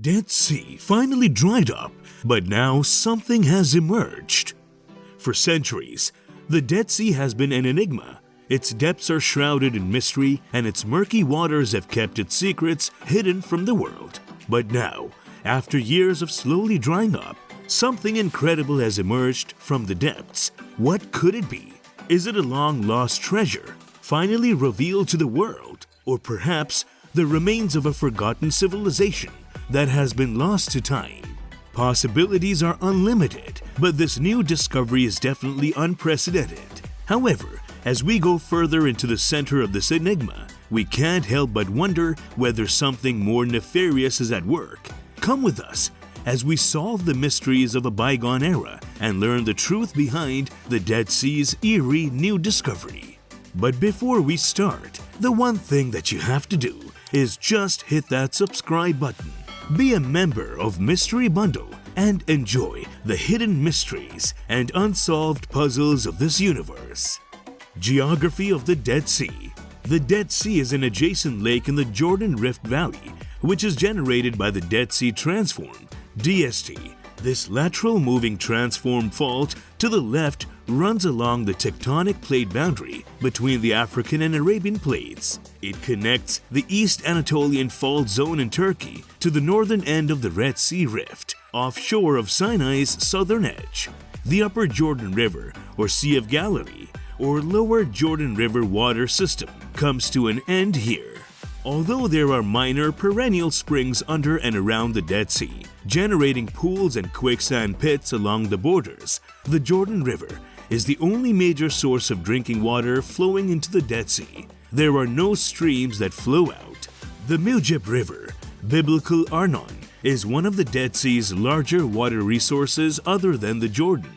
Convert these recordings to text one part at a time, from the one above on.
Dead Sea finally dried up, but now something has emerged. For centuries, the Dead Sea has been an enigma. Its depths are shrouded in mystery, and its murky waters have kept its secrets hidden from the world. But now, after years of slowly drying up, something incredible has emerged from the depths. What could it be? Is it a long-lost treasure, finally revealed to the world? Or perhaps the remains of a forgotten civilization that has been lost to time? Possibilities are unlimited, but this new discovery is definitely unprecedented. However, as we go further into the center of this enigma, we can't help but wonder whether something more nefarious is at work. Come with us as we solve the mysteries of a bygone era and learn the truth behind the Dead Sea's eerie new discovery. But before we start, the one thing that you have to do is just hit that subscribe button. Be a member of Mystery Bundle and enjoy the hidden mysteries and unsolved puzzles of this universe. Geography of the Dead Sea. The Dead Sea is an adjacent lake in the Jordan Rift Valley, which is generated by the Dead Sea Transform, DST. This lateral moving transform fault to the left runs along the tectonic plate boundary between the African and Arabian plates. It connects the East Anatolian Fault Zone in Turkey to the northern end of the Red Sea Rift, offshore of Sinai's southern edge. The Upper Jordan River, or Sea of Galilee, or Lower Jordan River water system comes to an end here. Although there are minor perennial springs under and around the Dead Sea, generating pools and quicksand pits along the borders, the Jordan River is the only major source of drinking water flowing into the Dead Sea. There are no streams that flow out. The Mujib River, biblical Arnon, is one of the Dead Sea's larger water resources other than the Jordan.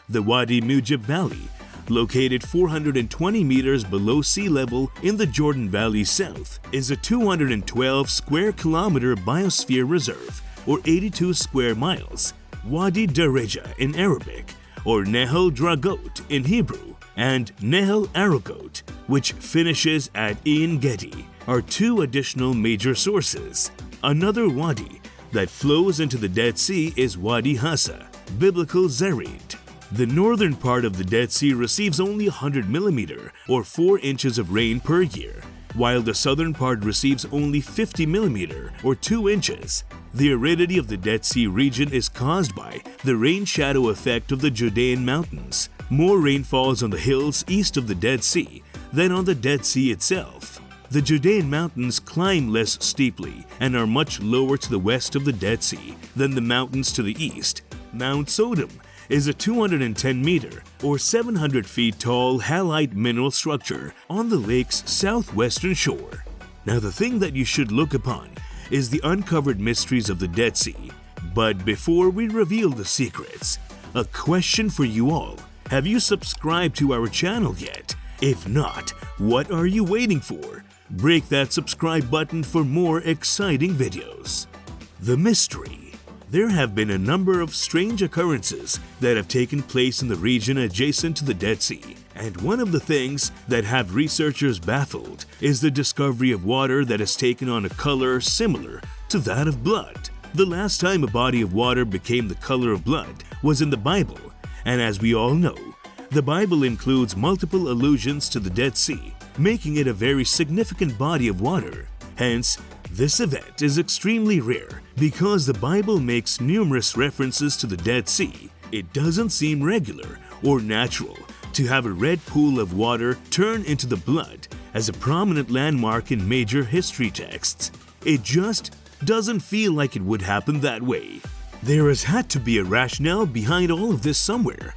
The Wadi Mujib Valley, located 420 meters below sea level in the Jordan Valley South, is a 212 square kilometer biosphere reserve, or 82 square miles. Wadi Dareja in Arabic, or Nehel Dragot in Hebrew, and Nehel Aragot, which finishes at En Gedi, are two additional major sources. Another wadi that flows into the Dead Sea is Wadi Hassa, biblical Zerid. The northern part of the Dead Sea receives only 100 millimeter or 4 inches of rain per year, while the southern part receives only 50 millimeter or 2 inches. The aridity of the Dead Sea region is caused by the rain shadow effect of the Judean mountains. More rain falls on the hills east of the Dead Sea than on the Dead Sea itself. The Judean mountains climb less steeply and are much lower to the west of the Dead Sea than the mountains to the east. Mount Sodom is a 210 meter or 700 feet tall halite mineral structure on the lake's southwestern shore. Now, the thing that you should look upon is the uncovered mysteries of the Dead Sea. But before we reveal the secrets, a question for you all. Have you subscribed to our channel yet? If not, what are you waiting for? Break that subscribe button for more exciting videos. The mystery. There have been a number of strange occurrences that have taken place in the region adjacent to the Dead Sea, and one of the things that have researchers baffled is the discovery of water that has taken on a color similar to that of blood. The last time a body of water became the color of blood was in the Bible, and as we all know, the Bible includes multiple allusions to the Dead Sea, making it a very significant body of water. Hence, this event is extremely rare because the Bible makes numerous references to the Dead Sea. It doesn't seem regular or natural to have a red pool of water turn into the blood as a prominent landmark in major history texts. It just doesn't feel like it would happen that way. There has had to be a rationale behind all of this somewhere.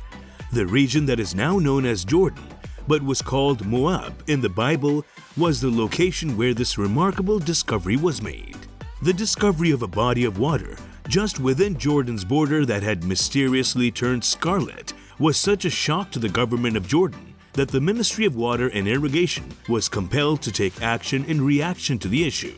The region that is now known as Jordan, but was called Moab in the Bible, was the location where this remarkable discovery was made. The discovery of a body of water just within Jordan's border that had mysteriously turned scarlet was such a shock to the government of Jordan that the Ministry of Water and Irrigation was compelled to take action in reaction to the issue.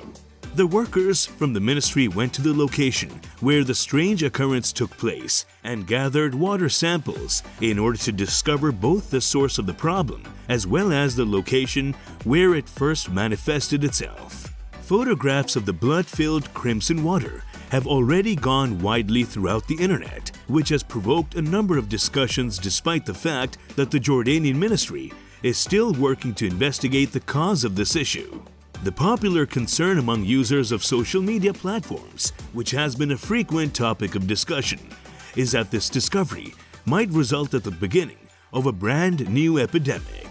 The workers from the ministry went to the location where the strange occurrence took place and gathered water samples in order to discover both the source of the problem as well as the location where it first manifested itself. Photographs of the blood-filled crimson water have already gone widely throughout the internet, which has provoked a number of discussions despite the fact that the Jordanian ministry is still working to investigate the cause of this issue. The popular concern among users of social media platforms, which has been a frequent topic of discussion, is that this discovery might result at the beginning of a brand new epidemic.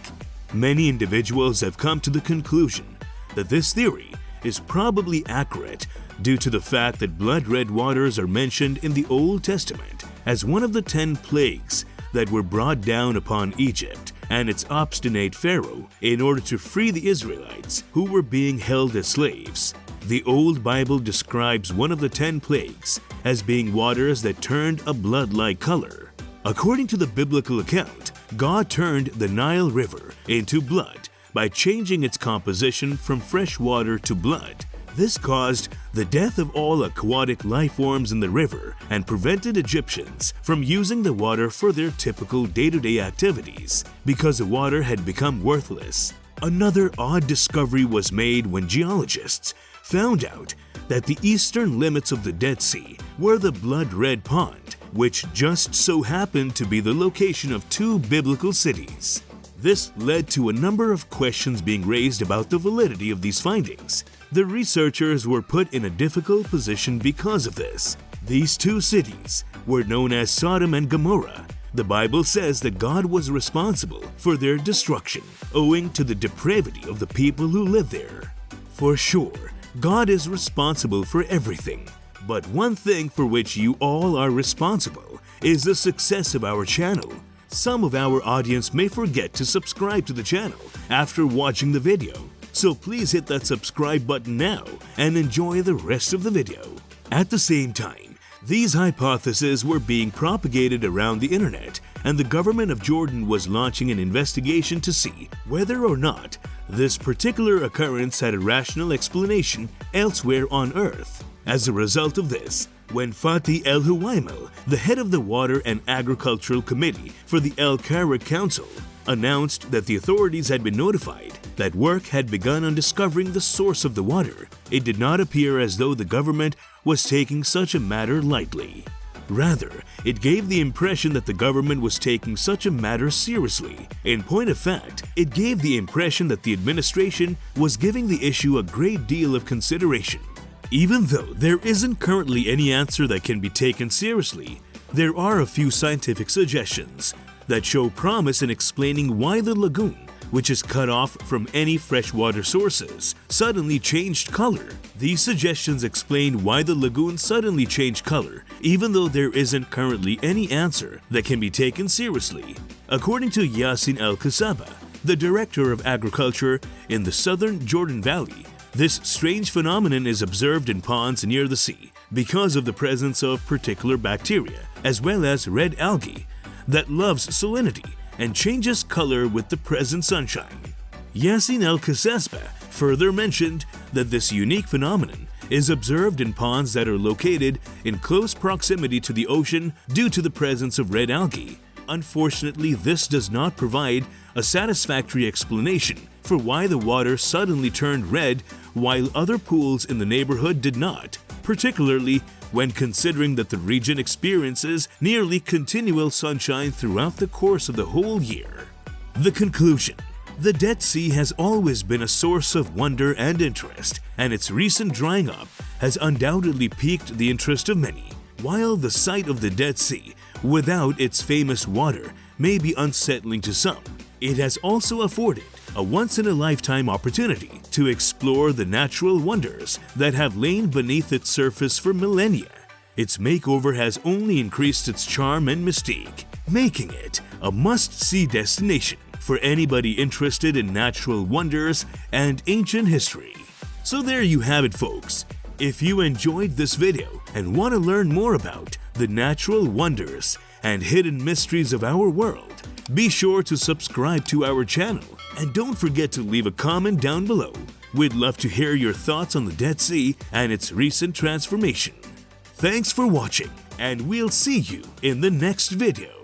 Many individuals have come to the conclusion that this theory is probably accurate due to the fact that blood red waters are mentioned in the Old Testament as one of the 10 plagues that were brought down upon Egypt and its obstinate pharaoh in order to free the Israelites who were being held as slaves. The Old Bible describes one of the 10 plagues as being waters that turned a blood-like color. According to the biblical account, God turned the Nile River into blood by changing its composition from fresh water to blood. This caused the death of all aquatic life forms in the river and prevented Egyptians from using the water for their typical day-to-day activities because the water had become worthless. Another odd discovery was made when geologists found out that the eastern limits of the Dead Sea were the Blood Red Pond, which just so happened to be the location of 2 biblical cities. This led to a number of questions being raised about the validity of these findings. The researchers were put in a difficult position because of this. These 2 cities were known as Sodom and Gomorrah. The Bible says that God was responsible for their destruction, owing to the depravity of the people who lived there. For sure, God is responsible for everything. But one thing for which you all are responsible is the success of our channel. Some of our audience may forget to subscribe to the channel after watching the video, so please hit that subscribe button now and enjoy the rest of the video. At the same time, these hypotheses were being propagated around the internet, and the government of Jordan was launching an investigation to see whether or not this particular occurrence had a rational explanation elsewhere on Earth. As a result of this, when Fatih El-Huwaimel, the head of the Water and Agricultural Committee for the El-Karak Council, announced that the authorities had been notified that work had begun on discovering the source of the water, it did not appear as though the government was taking such a matter lightly. Rather, it gave the impression that the government was taking such a matter seriously. In point of fact, it gave the impression that the administration was giving the issue a great deal of consideration. Even though there isn't currently any answer that can be taken seriously, there are a few scientific suggestions that show promise in explaining why the lagoon, which is cut off from any freshwater sources, suddenly changed color. These suggestions explain why the lagoon suddenly changed color, even though there isn't currently any answer that can be taken seriously. According to Yassin Al-Kasaba, the director of agriculture in the southern Jordan Valley, this strange phenomenon is observed in ponds near the sea because of the presence of particular bacteria, as well as red algae, that loves salinity and changes color with the present sunshine. Yassin Al-Kasaba further mentioned that this unique phenomenon is observed in ponds that are located in close proximity to the ocean due to the presence of red algae. Unfortunately, this does not provide a satisfactory explanation for why the water suddenly turned red while other pools in the neighborhood did not, particularly when considering that the region experiences nearly continual sunshine throughout the course of the whole year. The conclusion: the Dead Sea has always been a source of wonder and interest, and its recent drying up has undoubtedly piqued the interest of many. While the sight of the Dead Sea without its famous water may be unsettling to some, it has also afforded a once-in-a-lifetime opportunity to explore the natural wonders that have lain beneath its surface for millennia. Its makeover has only increased its charm and mystique, making it a must-see destination for anybody interested in natural wonders and ancient history. So there you have it, folks. If you enjoyed this video and want to learn more about the natural wonders and hidden mysteries of our world, be sure to subscribe to our channel and don't forget to leave a comment down below. We'd love to hear your thoughts on the Dead Sea and its recent transformation. Thanks for watching, and we'll see you in the next video.